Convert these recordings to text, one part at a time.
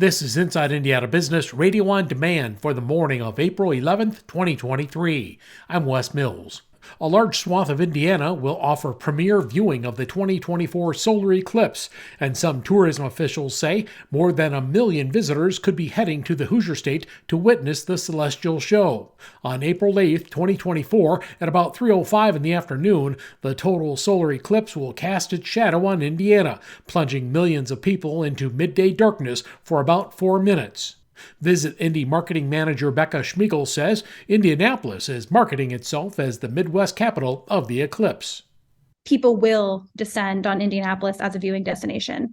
This is Inside Indiana Business Radio on Demand for the morning of April 11th, 2023. I'm Wes Mills. A large swath of Indiana will offer premier viewing of the 2024 solar eclipse, and some tourism officials say more than 1 million visitors could be heading to the Hoosier State to witness the celestial show. On April 8th, 2024, at about 3:05 in the afternoon, the total solar eclipse will cast its shadow on Indiana, plunging millions of people into midday darkness for about 4 minutes. Visit Indy marketing manager Becca Schmiegel says Indianapolis is marketing itself as the Midwest capital of the eclipse. People will descend on Indianapolis as a viewing destination.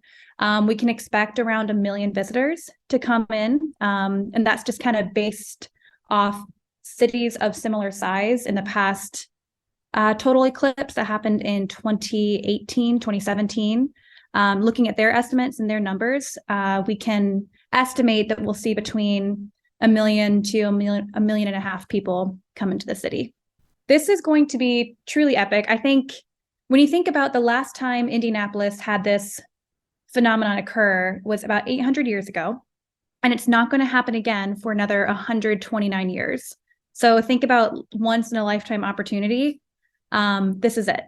We can expect around 1 million visitors to come in, and that's just kind of based off cities of similar size in the past total eclipse that happened in 2018, 2017. Looking at their estimates and their numbers, we can estimate that we'll see between 1 million to 1.5 million people come into the city. This is going to be truly epic. I think when you think about the last time Indianapolis had this phenomenon occur was about 800 years ago, and it's not going to happen again for another 129 years. So think about once in a lifetime opportunity. This is it.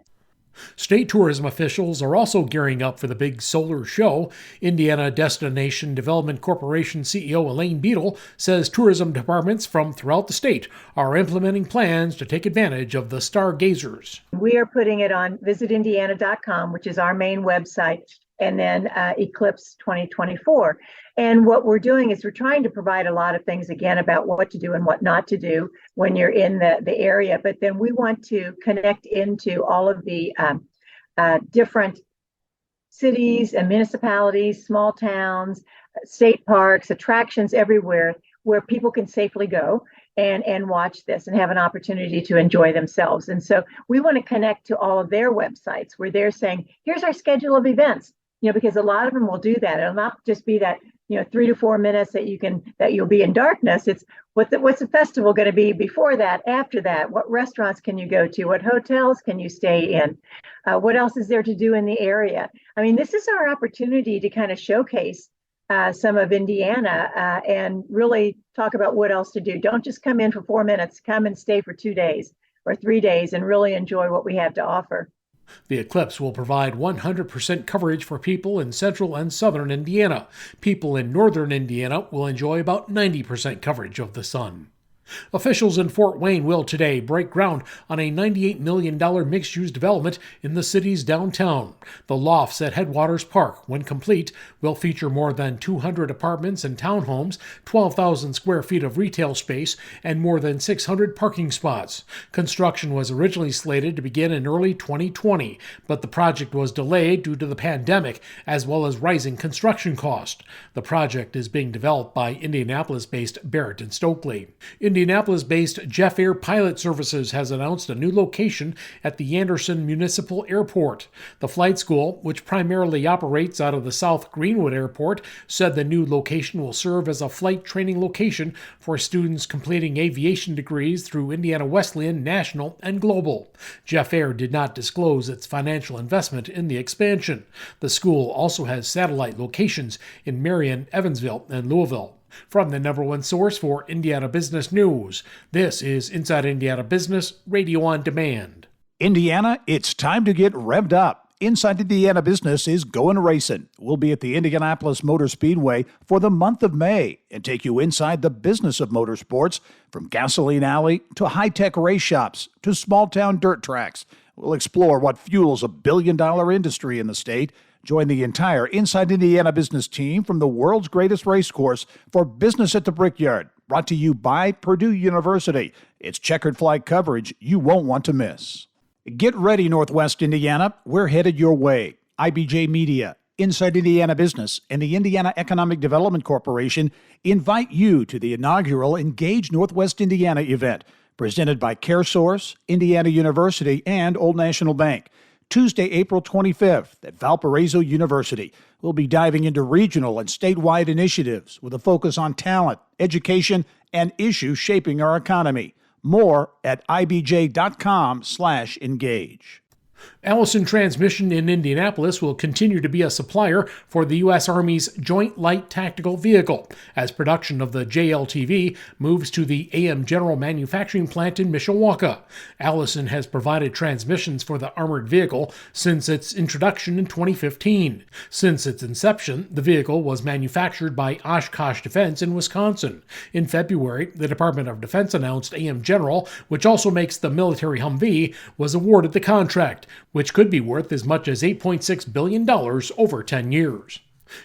State tourism officials are also gearing up for the big solar show. Indiana Destination Development Corporation CEO Elaine Beadle says tourism departments from throughout the state are implementing plans to take advantage of the stargazers. We are putting it on visitindiana.com, which is our main website, and then Eclipse 2024. And what we're doing is we're trying to provide a lot of things, again, about what to do and what not to do when you're in the area. But then we want to connect into all of the different cities and municipalities, small towns, state parks, attractions everywhere where people can safely go and watch this and have an opportunity to enjoy themselves. And so we want to connect to all of their websites where they're saying, here's our schedule of events, because a lot of them will do that. It'll not just be that 3 to 4 minutes that you'll be in darkness. It's what's the festival going to be before that, after that? What restaurants can you go to? What hotels can you stay in? What else is there to do in the area? I mean, this is our opportunity to kind of showcase some of Indiana and really talk about what else to do. Don't just come in for 4 minutes. Come and stay for 2 days or 3 days and really enjoy what we have to offer. The eclipse will provide 100% coverage for people in central and southern Indiana. People in northern Indiana will enjoy about 90% coverage of the sun. Officials in Fort Wayne will today break ground on a $98 million mixed-use development in the city's downtown. The lofts at Headwaters Park, when complete, will feature more than 200 apartments and townhomes, 12,000 square feet of retail space, and more than 600 parking spots. Construction was originally slated to begin in early 2020, but the project was delayed due to the pandemic as well as rising construction costs. The project is being developed by Indianapolis-based Barrett and Stokely. Indianapolis-based Jeff Air Pilot Services has announced a new location at the Anderson Municipal Airport. The flight school, which primarily operates out of the South Greenwood Airport, said the new location will serve as a flight training location for students completing aviation degrees through Indiana Wesleyan, National, and Global. Jeff Air did not disclose its financial investment in the expansion. The school also has satellite locations in Marion, Evansville, and Louisville. From the number one source for Indiana business news, this is Inside Indiana Business Radio on Demand. Indiana, it's time to get revved up. Inside Indiana Business is going racing. We'll be at the Indianapolis Motor Speedway for the month of May and take you inside the business of motorsports, from gasoline alley to high-tech race shops to small-town dirt tracks. We'll explore what fuels a billion-dollar industry in the state. Join the entire Inside Indiana Business team from the world's greatest race course for Business at the Brickyard, brought to you by Purdue University. It's checkered flag coverage you won't want to miss. Get ready, Northwest Indiana. We're headed your way. IBJ Media, Inside Indiana Business, and the Indiana Economic Development Corporation invite you to the inaugural Engage Northwest Indiana event, presented by CareSource, Indiana University, and Old National Bank. Tuesday, April 25th at Valparaiso University. We'll be diving into regional and statewide initiatives with a focus on talent, education, and issues shaping our economy. More at ibj.com/engage. Allison Transmission in Indianapolis will continue to be a supplier for the U.S. Army's Joint Light Tactical Vehicle as production of the JLTV moves to the AM General manufacturing plant in Mishawaka. Allison has provided transmissions for the armored vehicle since its introduction in 2015. Since its inception, the vehicle was manufactured by Oshkosh Defense in Wisconsin. In February, the Department of Defense announced AM General, which also makes the military Humvee, was awarded the contract, which could be worth as much as $8.6 billion over 10 years.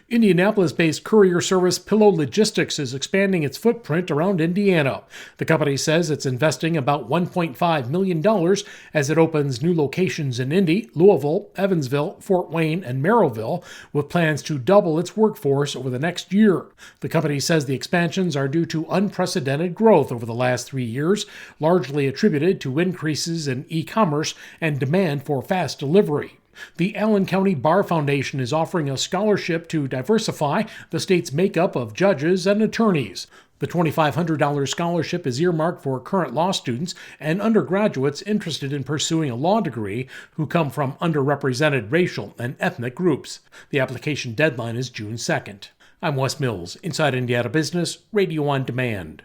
Indianapolis-based courier service Pillow Logistics is expanding its footprint around Indiana. The company says it's investing about $1.5 million as it opens new locations in Indy, Louisville, Evansville, Fort Wayne, and Merrillville, with plans to double its workforce over the next year. The company says the expansions are due to unprecedented growth over the last 3 years, largely attributed to increases in e-commerce and demand for fast delivery. The Allen County Bar Foundation is offering a scholarship to diversify the state's makeup of judges and attorneys. The $2,500 scholarship is earmarked for current law students and undergraduates interested in pursuing a law degree who come from underrepresented racial and ethnic groups. The application deadline is June 2nd. I'm Wes Mills, Inside Indiana Business, Radio on Demand.